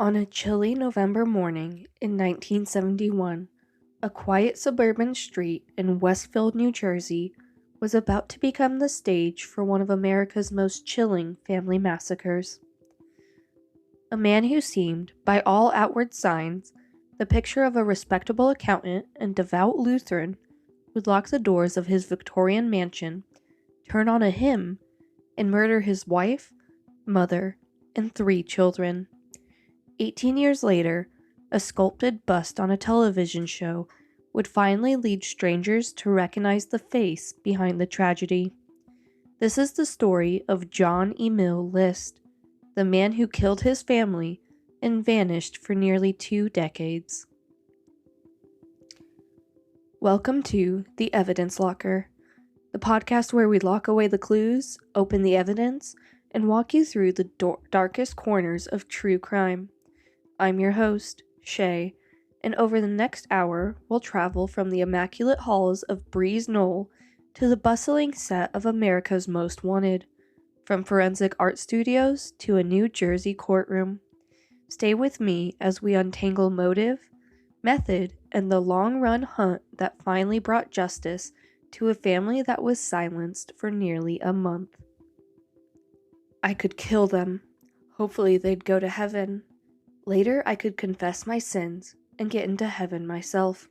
On a chilly November morning in 1971, a quiet suburban street in Westfield, New Jersey, was about to become the stage for one of America's most chilling family massacres. A man who seemed, by all outward signs, the picture of a respectable accountant and devout Lutheran, would lock the doors of his Victorian mansion, turn on a hymn, and murder his wife, mother, and 3 children. 18 years later, a sculpted bust on a television show would finally lead strangers to recognize the face behind the tragedy. This is the story of John Emil List, the man who killed his family and vanished for nearly 2 decades. Welcome to The Evidence Locker, the podcast where we lock away the clues, open the evidence, and walk you through the darkest corners of true crime. I'm your host, Shay, and over the next hour, we'll travel from the immaculate halls of Breeze Knoll to the bustling set of America's Most Wanted, from forensic art studios to a New Jersey courtroom. Stay with me as we untangle motive, method, and the long-run hunt that finally brought justice to a family that was silenced for nearly a month. I could kill them. Hopefully they'd go to heaven. Later, I could confess my sins and get into heaven myself.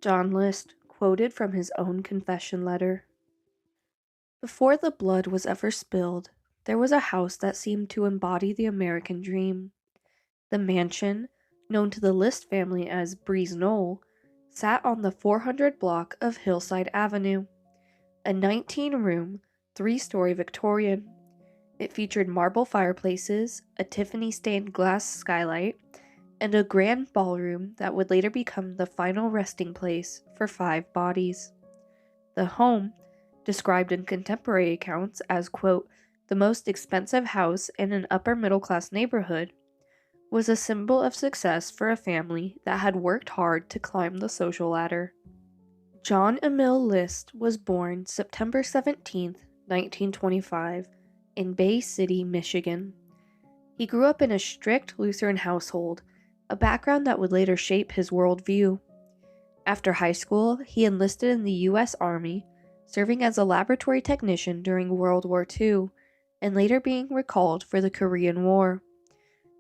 John List quoted from his own confession letter. Before the blood was ever spilled, there was a house that seemed to embody the American dream. The mansion, known to the List family as Breeze Knoll, sat on the 400 block of Hillside Avenue, a 19-room, 3-story Victorian. It featured marble fireplaces, a Tiffany stained glass skylight, and a grand ballroom that would later become the final resting place for 5 bodies. The home, described in contemporary accounts as, quote, the most expensive house in an upper-middle-class neighborhood, was a symbol of success for a family that had worked hard to climb the social ladder. John Emil List was born September 17, 1925, in Bay City, Michigan. He grew up in a strict Lutheran household, a background that would later shape his worldview. After high school, he enlisted in the U.S. Army, serving as a laboratory technician during World War II, and later being recalled for the Korean War.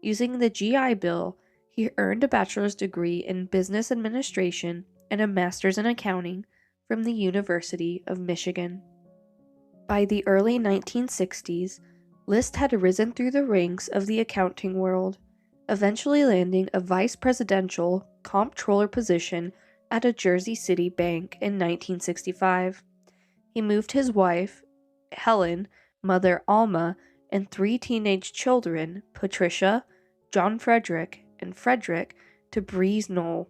Using the GI Bill, he earned a bachelor's degree in business administration and a master's in accounting from the University of Michigan. By the early 1960s, List had risen through the ranks of the accounting world, eventually landing a vice presidential comptroller position at a Jersey City bank in 1965. He moved his wife, Helen, mother Alma, and 3 teenage children, Patricia, John Frederick, and Frederick, to Breeze Knoll.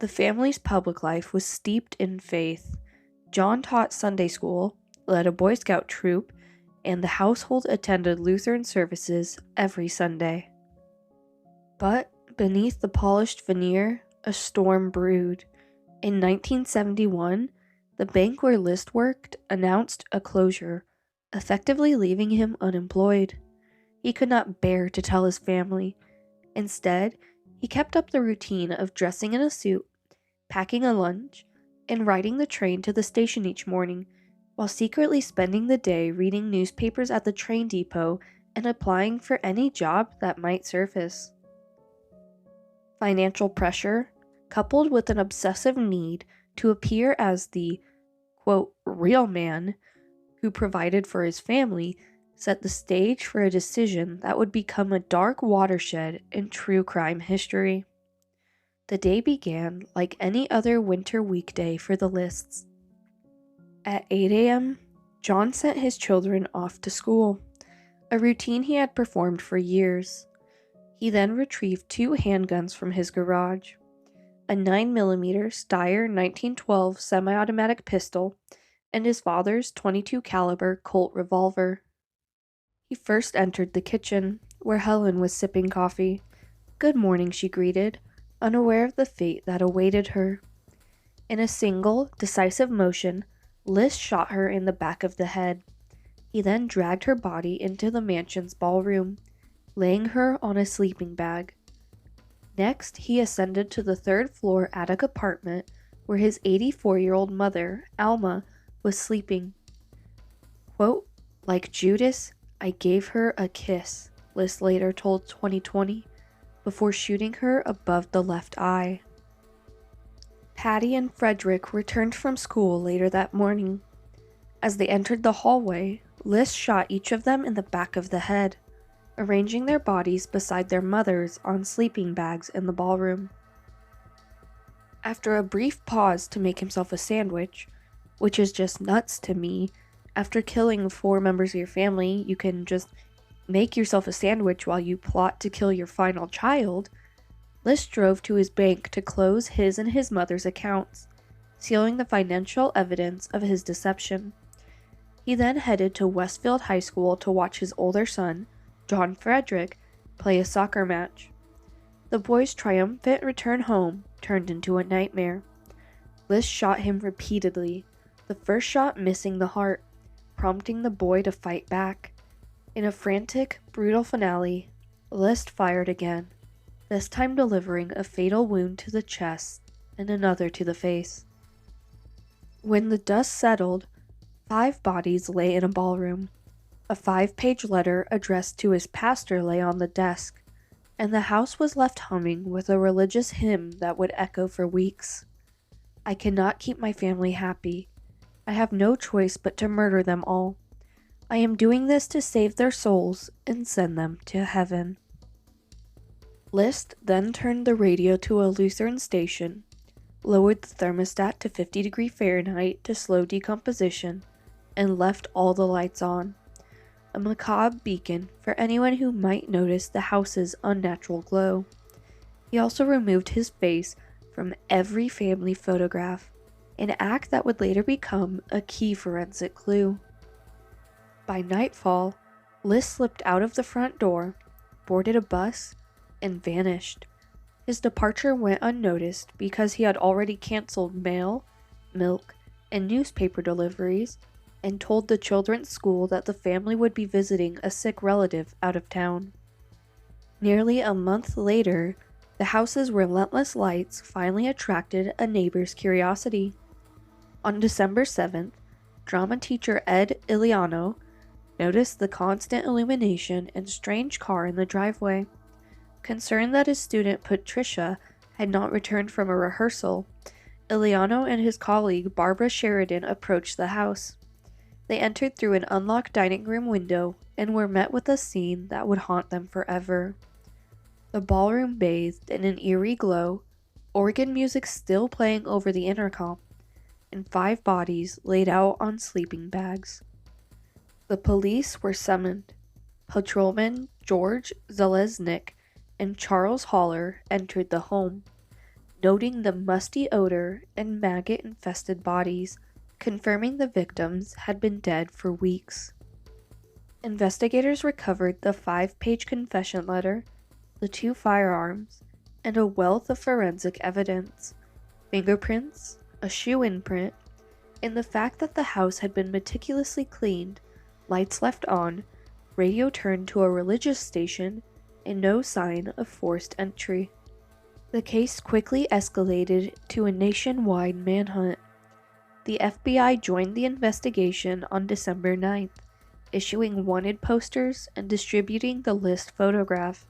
The family's public life was steeped in faith. John taught Sunday school, led a Boy Scout troop, and the household attended Lutheran services every Sunday. But beneath the polished veneer, a storm brewed. In 1971, the bank where List worked announced a closure, effectively leaving him unemployed. He could not bear to tell his family. Instead, he kept up the routine of dressing in a suit, packing a lunch, and riding the train to the station each morning, while secretly spending the day reading newspapers at the train depot and applying for any job that might surface. Financial pressure, coupled with an obsessive need to appear as the, quote, real man who provided for his family, set the stage for a decision that would become a dark watershed in true crime history. The day began like any other winter weekday for the Lists. At 8 a.m., John sent his children off to school, a routine he had performed for years. He then retrieved 2 handguns from his garage, a 9mm Steyr 1912 semi-automatic pistol, and his father's .22 caliber Colt revolver. He first entered the kitchen, where Helen was sipping coffee. "Good morning," she greeted, unaware of the fate that awaited her. In a single, decisive motion, List shot her in the back of the head. He then dragged her body into the mansion's ballroom, laying her on a sleeping bag, Next, he ascended to the third-floor attic apartment where his 84-year-old mother, Alma, was sleeping. Quote, "Like Judas, I gave her a kiss," List later told 2020, before shooting her above the left eye. Patty and Frederick returned from school later that morning. As they entered the hallway, List shot each of them in the back of the head, arranging their bodies beside their mothers on sleeping bags in the ballroom. After a brief pause to make himself a sandwich, which is just nuts to me, after killing 4 members of your family, you can just make yourself a sandwich while you plot to kill your final child, List drove to his bank to close his and his mother's accounts, sealing the financial evidence of his deception. He then headed to Westfield High School to watch his older son, John Frederick, play a soccer match. The boy's triumphant return home turned into a nightmare. List shot him repeatedly, the first shot missing the heart, prompting the boy to fight back. In a frantic, brutal finale, List fired again, this time delivering a fatal wound to the chest and another to the face. When the dust settled, 5 bodies lay in a ballroom. A 5-page letter addressed to his pastor lay on the desk, and the house was left humming with a religious hymn that would echo for weeks. "I cannot keep my family happy. I have no choice but to murder them all. I am doing this to save their souls and send them to heaven." List then turned the radio to a Lutheran station, lowered the thermostat to 50 Fahrenheit to slow decomposition, and left all the lights on, a macabre beacon for anyone who might notice the house's unnatural glow. He also removed his face from every family photograph, an act that would later become a key forensic clue. By nightfall, List slipped out of the front door, boarded a bus, and vanished. His departure went unnoticed because he had already canceled mail, milk, and newspaper deliveries, and told the children's school that the family would be visiting a sick relative out of town. Nearly a month later, the house's relentless lights finally attracted a neighbor's curiosity. On December 7th, drama teacher Ed Iliano noticed the constant illumination and strange car in the driveway. Concerned that his student Patricia had not returned from a rehearsal, Iliano and his colleague Barbara Sheridan approached the house. They entered through an unlocked dining room window and were met with a scene that would haunt them forever. The ballroom bathed in an eerie glow, organ music still playing over the intercom, and 5 bodies laid out on sleeping bags. The police were summoned. Patrolman George Zalesnik and Charles Haller entered the home, noting the musty odor and maggot-infested bodies, confirming the victims had been dead for weeks. Investigators recovered the 5-page confession letter, the 2 firearms, and a wealth of forensic evidence, fingerprints, a shoe imprint, and the fact that the house had been meticulously cleaned, lights left on, radio turned to a religious station, and no sign of forced entry. The case quickly escalated to a nationwide manhunt. The FBI joined the investigation on December 9th, issuing wanted posters and distributing the List photograph,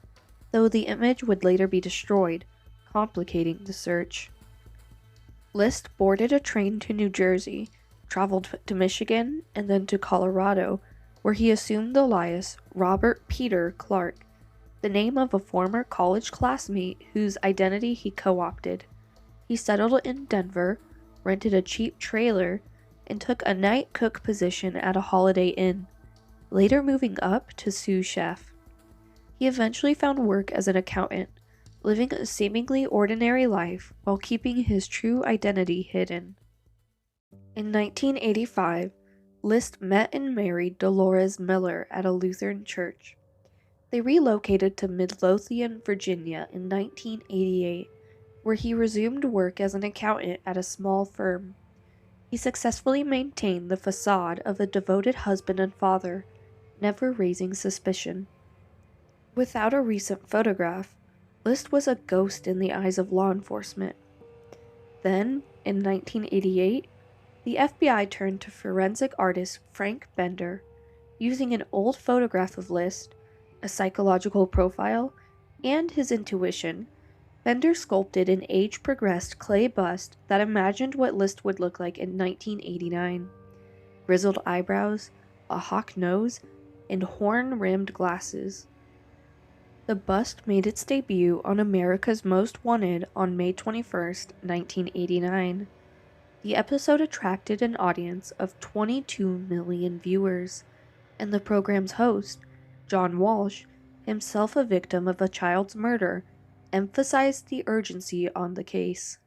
though the image would later be destroyed, complicating the search. List boarded a train to New Jersey, traveled to Michigan, and then to Colorado, where he assumed the alias Robert Peter Clark, the name of a former college classmate whose identity he co-opted. He settled in Denver, rented a cheap trailer, and took a night cook position at a Holiday Inn, later moving up to sous chef. He eventually found work as an accountant, living a seemingly ordinary life while keeping his true identity hidden. In 1985, List met and married Dolores Miller at a Lutheran church. They relocated to Midlothian, Virginia in 1988, where he resumed work as an accountant at a small firm. He successfully maintained the facade of a devoted husband and father, never raising suspicion. Without a recent photograph, List was a ghost in the eyes of law enforcement. Then, in 1988, the FBI turned to forensic artist Frank Bender. Using an old photograph of List, a psychological profile, and his intuition, Bender sculpted an age-progressed clay bust that imagined what List would look like in 1989. Grizzled eyebrows, a hawk nose, and horn-rimmed glasses. The bust made its debut on America's Most Wanted on May 21, 1989. The episode attracted an audience of 22 million viewers, and the program's host, John Walsh, himself a victim of a child's murder, emphasized the urgency on the case.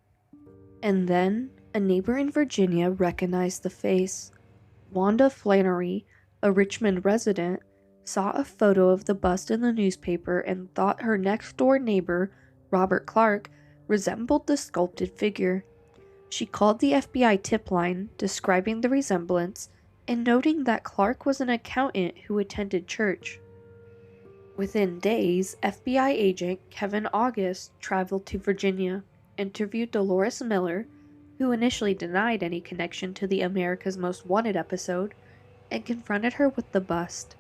And then, a neighbor in Virginia recognized the face. Wanda Flannery, a Richmond resident, saw a photo of the bust in the newspaper and thought her next-door neighbor, Robert Clark, resembled the sculpted figure. She called the FBI tip line, describing the resemblance, and noting that Clark was an accountant who attended church. Within days, FBI agent Kevin August traveled to Virginia, interviewed Dolores Miller, who initially denied any connection to the America's Most Wanted episode, and confronted her with the bust.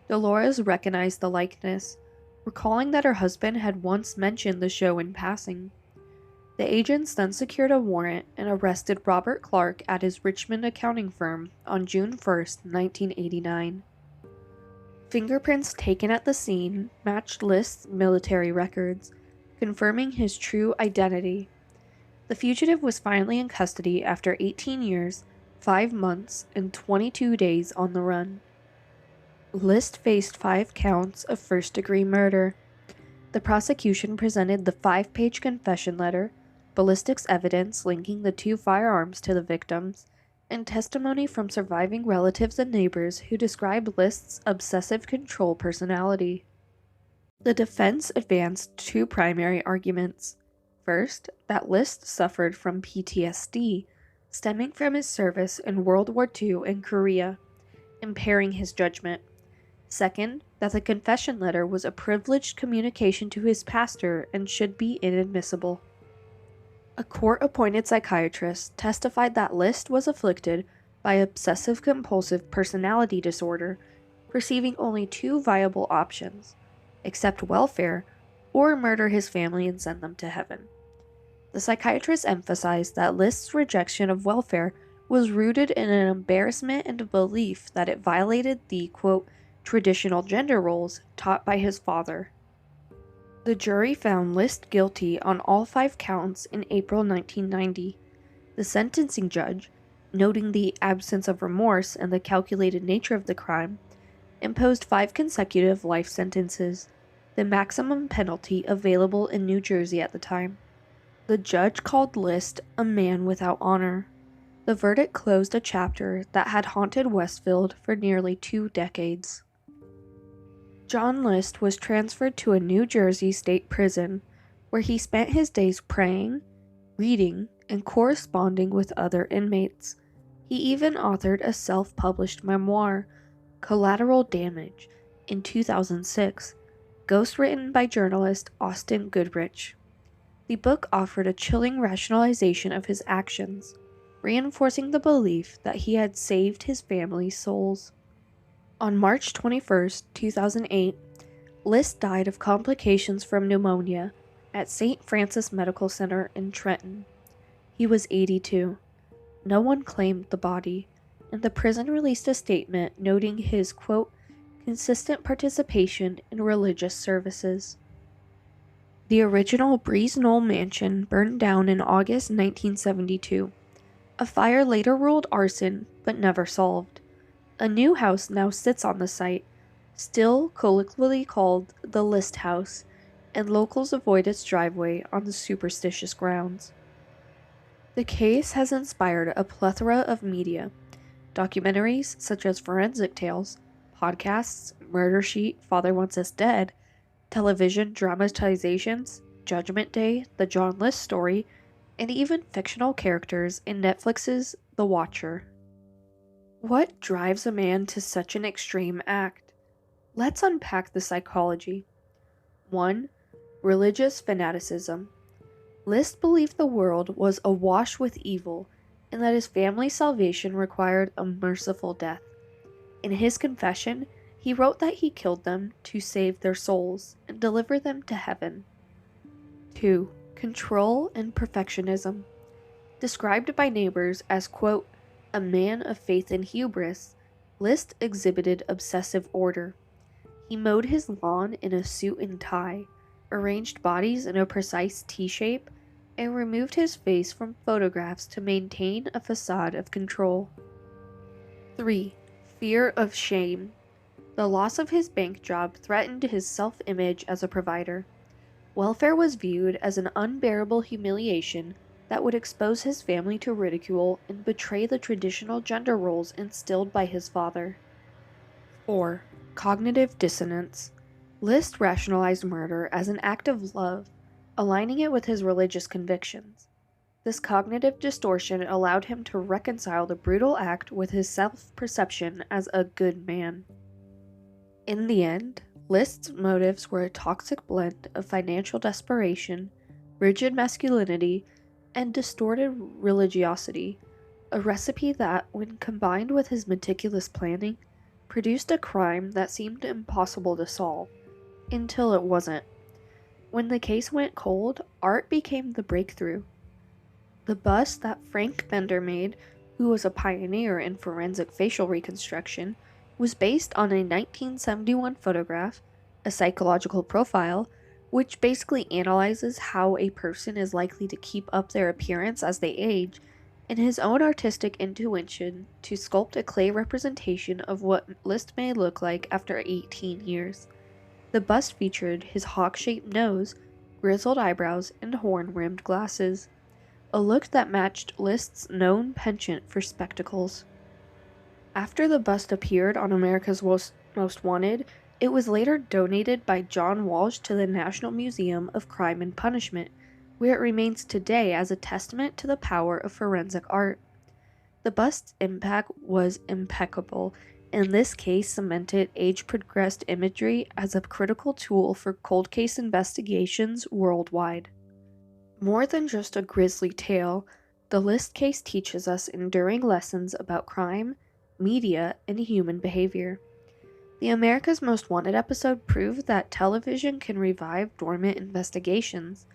Dolores recognized the likeness, recalling that her husband had once mentioned the show in passing. The agents then secured a warrant and arrested Robert Clark at his Richmond accounting firm on June 1, 1989. Fingerprints taken at the scene matched List's military records, confirming his true identity. The fugitive was finally in custody after 18 years, 5 months, and 22 days on the run. List faced 5 counts of first-degree murder. The prosecution presented the 5-page confession letter, ballistics evidence linking the 2 firearms to the victims, and testimony from surviving relatives and neighbors who described List's obsessive control personality. The defense advanced 2 primary arguments. First, that List suffered from PTSD, stemming from his service in World War II and Korea, impairing his judgment. Second, that the confession letter was a privileged communication to his pastor and should be inadmissible. A court-appointed psychiatrist testified that List was afflicted by obsessive-compulsive personality disorder, perceiving only 2 viable options: accept welfare or murder his family and send them to heaven. The psychiatrist emphasized that List's rejection of welfare was rooted in an embarrassment and a belief that it violated the, quote, traditional gender roles taught by his father. The jury found List guilty on all 5 counts in April 1990. The sentencing judge, noting the absence of remorse and the calculated nature of the crime, imposed 5 consecutive life sentences, the maximum penalty available in New Jersey at the time. The judge called List a man without honor. The verdict closed a chapter that had haunted Westfield for nearly 2 decades. John List was transferred to a New Jersey state prison, where he spent his days praying, reading, and corresponding with other inmates. He even authored a self-published memoir, Collateral Damage, in 2006, ghostwritten by journalist Austin Goodrich. The book offered a chilling rationalization of his actions, reinforcing the belief that he had saved his family's souls. On March 21, 2008, List died of complications from pneumonia at St. Francis Medical Center in Trenton. He was 82. No one claimed the body, and the prison released a statement noting his, quote, consistent participation in religious services. The original Breeze Knoll mansion burned down in August 1972. A fire later ruled arson, but never solved. A new house now sits on the site, still colloquially called the List House, and locals avoid its driveway on the superstitious grounds. The case has inspired a plethora of media, documentaries such as Forensic Tales, podcasts, Murder Sheet, Father Wants Us Dead, television dramatizations, Judgment Day, The John List Story, and even fictional characters in Netflix's The Watcher. What drives a man to such an extreme act? Let's unpack the psychology. 1. Religious fanaticism. List believed the world was awash with evil and that his family's salvation required a merciful death. In his confession, he wrote that he killed them to save their souls and deliver them to heaven. 2. Control and perfectionism. Described by neighbors as, quote, a man of faith and hubris, List exhibited obsessive order. He mowed his lawn in a suit and tie, arranged bodies in a precise T-shape, and removed his face from photographs to maintain a facade of control. 3. Fear of shame. The loss of his bank job threatened his self-image as a provider. Welfare was viewed as an unbearable humiliation that would expose his family to ridicule and betray the traditional gender roles instilled by his father. 4. Cognitive dissonance. List rationalized murder as an act of love, aligning it with his religious convictions. This cognitive distortion allowed him to reconcile the brutal act with his self-perception as a good man. In the end, List's motives were a toxic blend of financial desperation, rigid masculinity, and distorted religiosity, a recipe that, when combined with his meticulous planning, produced a crime that seemed impossible to solve, until it wasn't. When the case went cold, art became the breakthrough. The bust that Frank Bender made, who was a pioneer in forensic facial reconstruction, was based on a 1971 photograph, a psychological profile, which basically analyzes how a person is likely to keep up their appearance as they age, and his own artistic intuition to sculpt a clay representation of what List may look like after 18 years. The bust featured his hawk-shaped nose, grizzled eyebrows, and horn-rimmed glasses, a look that matched List's known penchant for spectacles. After the bust appeared on America's Most Wanted, it was later donated by John Walsh to the National Museum of Crime and Punishment, where it remains today as a testament to the power of forensic art. The bust's impact was impeccable, and this case cemented age-progressed imagery as a critical tool for cold case investigations worldwide. More than just a grisly tale, the List case teaches us enduring lessons about crime, media, and human behavior. The America's Most Wanted episode proved that television can revive dormant investigations,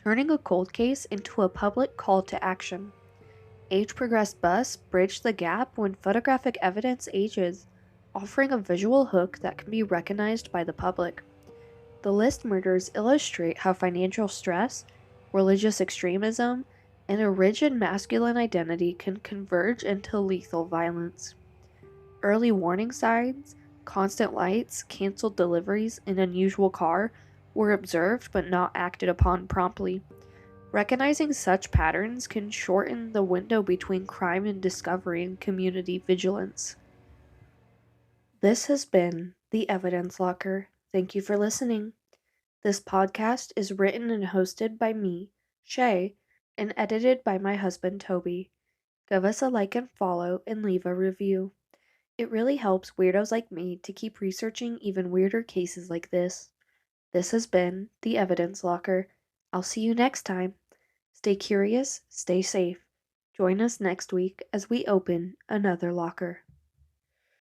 turning a cold case into a public call to action. Age-progressed busts bridge the gap when photographic evidence ages, offering a visual hook that can be recognized by the public. The List murders illustrate how financial stress, religious extremism, and a rigid masculine identity can converge into lethal violence. Early warning signs, constant lights, canceled deliveries, and unusual car were observed but not acted upon promptly. Recognizing such patterns can shorten the window between crime and discovery and community vigilance. This has been The Evidence Locker. Thank you for listening. This podcast is written and hosted by me, Shay, and edited by my husband, Toby. Give us a like and follow and leave a review. It really helps weirdos like me to keep researching even weirder cases like this. This has been The Evidence Locker. I'll see you next time. Stay curious, stay safe. Join us next week as we open another locker.